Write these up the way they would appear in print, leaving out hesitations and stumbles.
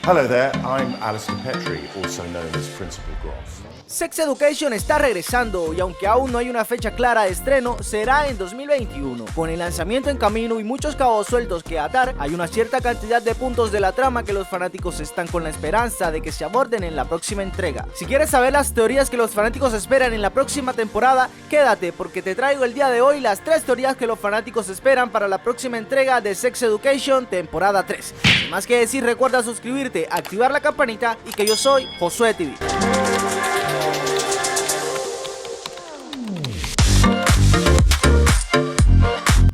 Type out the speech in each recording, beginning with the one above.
Hello there, I'm Alistair Petrie, also known as Principal Groff. Sex Education está regresando y aunque aún no hay una fecha clara de estreno, será en 2021. Con el lanzamiento en camino y muchos cabos sueltos que atar, hay una cierta cantidad de puntos de la trama que los fanáticos están con la esperanza de que se aborden en la próxima entrega. Si quieres saber las teorías que los fanáticos esperan en la próxima temporada, quédate porque te traigo el día de hoy las 3 teorías que los fanáticos esperan para la próxima entrega de Sex Education temporada 3. Sin más que decir, recuerda suscribirte, activar la campanita y que yo soy Josué TV.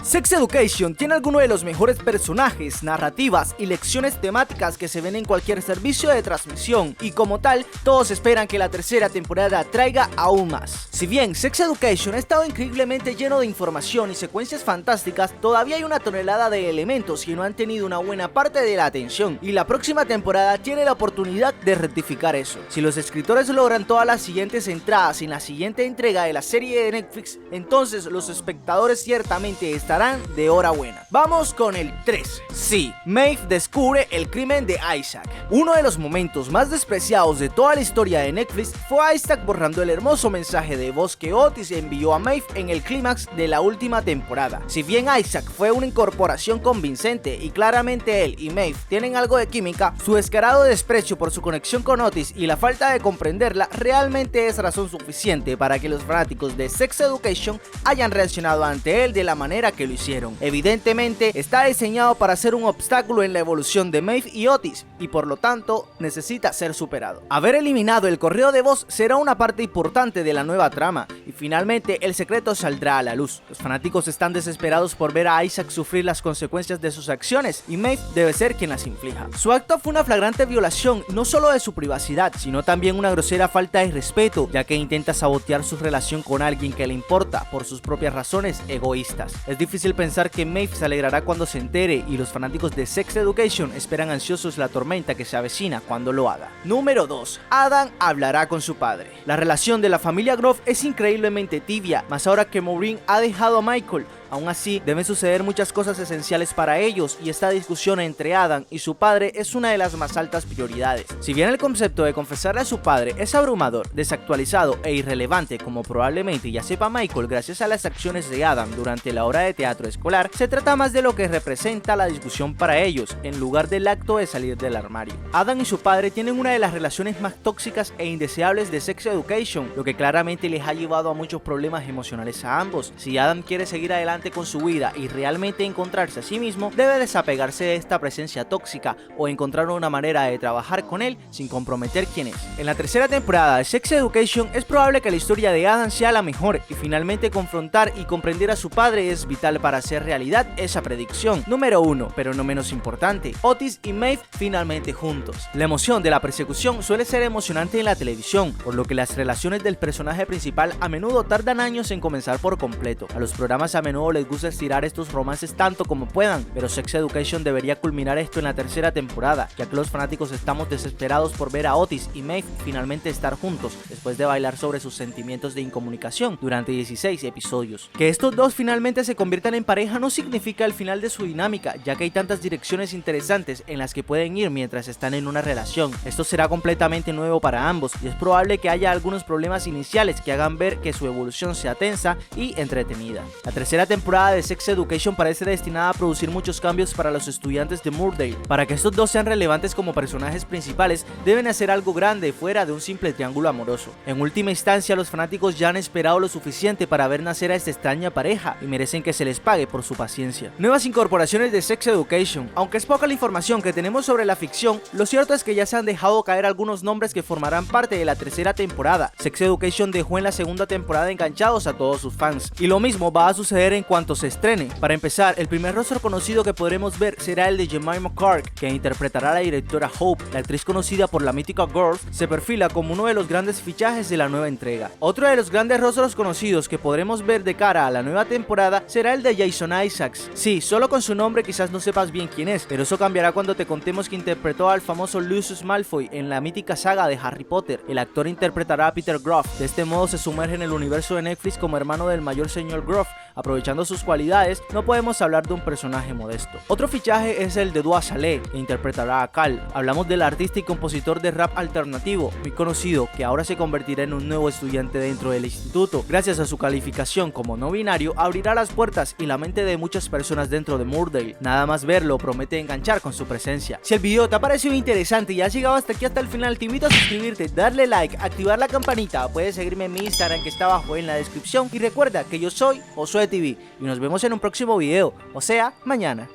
Sex Education tiene algunos de los mejores personajes, narrativas y lecciones temáticas que se ven en cualquier servicio de transmisión y como tal, todos esperan que la tercera temporada traiga aún más. Si bien Sex Education ha estado increíblemente lleno de información y secuencias fantásticas, todavía hay una tonelada de elementos que no han tenido una buena parte de la atención y la próxima temporada tiene la oportunidad de rectificar eso. Si los escritores logran todas las siguientes entradas en la siguiente entrega de la serie de Netflix, entonces los espectadores ciertamente estarán de hora buena. Vamos con el 3. Sí, Maeve descubre el crimen de Isaac. Uno de los momentos más despreciados de toda la historia de Netflix fue Isaac borrando el hermoso mensaje de voz que Otis envió a Maeve en el clímax de la última temporada. Si bien Isaac fue una incorporación convincente y claramente él y Maeve tienen algo de química, su descarado desprecio por su conexión con Otis y la falta de comprenderla realmente es razón suficiente para que los fanáticos de Sex Education hayan reaccionado ante él de la manera que lo hicieron. Evidentemente está diseñado para ser un obstáculo en la evolución de Maeve y Otis y por lo tanto necesita ser superado. Haber eliminado el correo de voz será una parte importante de la nueva trama y finalmente el secreto saldrá a la luz. Los fanáticos están desesperados por ver a Isaac sufrir las consecuencias de sus acciones y Maeve debe ser quien las inflija. Su acto fue una flagrante violación no solo de su privacidad sino también una grosera falta de respeto, ya que intenta sabotear su relación con alguien que le importa por sus propias razones egoístas. Es difícil pensar que Maeve se alegrará cuando se entere y los fanáticos de Sex Education esperan ansiosos la tormenta que se avecina cuando lo haga. Número 2. Adam hablará con su padre. La relación de la familia Groff es increíblemente tibia, más ahora que Maureen ha dejado a Michael. Aún así, deben suceder muchas cosas esenciales para ellos y esta discusión entre Adam y su padre es una de las más altas prioridades. Si bien el concepto de confesarle a su padre es abrumador, desactualizado e irrelevante como probablemente ya sepa Michael gracias a las acciones de Adam durante la obra de teatro escolar, se trata más de lo que representa la discusión para ellos, en lugar del acto de salir del armario. Adam y su padre tienen una de las relaciones más tóxicas e indeseables de Sex Education, lo que claramente les ha llevado a muchos problemas emocionales a ambos. Si Adam quiere seguir adelante con su vida y realmente encontrarse a sí mismo, debe desapegarse de esta presencia tóxica o encontrar una manera de trabajar con él sin comprometer quién es. En la tercera temporada de Sex Education es probable que la historia de Adam sea la mejor y finalmente confrontar y comprender a su padre es vital para hacer realidad esa predicción. Número 1, pero no menos importante, Otis y Maeve finalmente juntos. La emoción de la persecución suele ser emocionante en la televisión, por lo que las relaciones del personaje principal a menudo tardan años en comenzar por completo. A los programas a menudo les gusta estirar estos romances tanto como puedan, pero Sex Education debería culminar esto en la tercera temporada, ya que los fanáticos estamos desesperados por ver a Otis y Maeve finalmente estar juntos, después de bailar sobre sus sentimientos de incomunicación durante 16 episodios. Que estos dos finalmente se conviertan en pareja no significa el final de su dinámica, ya que hay tantas direcciones interesantes en las que pueden ir mientras están en una relación. Esto será completamente nuevo para ambos y es probable que haya algunos problemas iniciales que hagan ver que su evolución sea tensa y entretenida. La tercera temporada de Sex Education parece destinada a producir muchos cambios para los estudiantes de Moordale. Para que estos dos sean relevantes como personajes principales, deben hacer algo grande fuera de un simple triángulo amoroso. En última instancia, los fanáticos ya han esperado lo suficiente para ver nacer a esta extraña pareja y merecen que se les pague por su paciencia. Nuevas incorporaciones de Sex Education. Aunque es poca la información que tenemos sobre la ficción, lo cierto es que ya se han dejado caer algunos nombres que formarán parte de la tercera temporada. Sex Education dejó en la segunda temporada enganchados a todos sus fans, y lo mismo va a suceder en cuanto se estrene. Para empezar, el primer rostro conocido que podremos ver será el de Jemima Clarke, que interpretará a la directora Hope. La actriz conocida por la mítica Girls se perfila como uno de los grandes fichajes de la nueva entrega. Otro de los grandes rostros conocidos que podremos ver de cara a la nueva temporada será el de Jason Isaacs. Sí, solo con su nombre quizás no sepas bien quién es, pero eso cambiará cuando te contemos que interpretó al famoso Lucius Malfoy en la mítica saga de Harry Potter. El actor interpretará a Peter Groff. De este modo se sumerge en el universo de Netflix como hermano del mayor señor Groff, aprovechando sus cualidades, no podemos hablar de un personaje modesto. Otro fichaje es el de Dua Saleh, que interpretará a Cal. Hablamos del artista y compositor de rap alternativo, muy conocido, que ahora se convertirá en un nuevo estudiante dentro del instituto. Gracias a su calificación como no binario, abrirá las puertas y la mente de muchas personas dentro de Moordale. Nada más verlo promete enganchar con su presencia. Si el video te ha parecido interesante y has llegado hasta aquí hasta el final, te invito a suscribirte, darle like, activar la campanita. Puedes seguirme en mi Instagram que está abajo en la descripción y recuerda que yo soy Josué TV y nos vemos en un próximo video, o sea, mañana.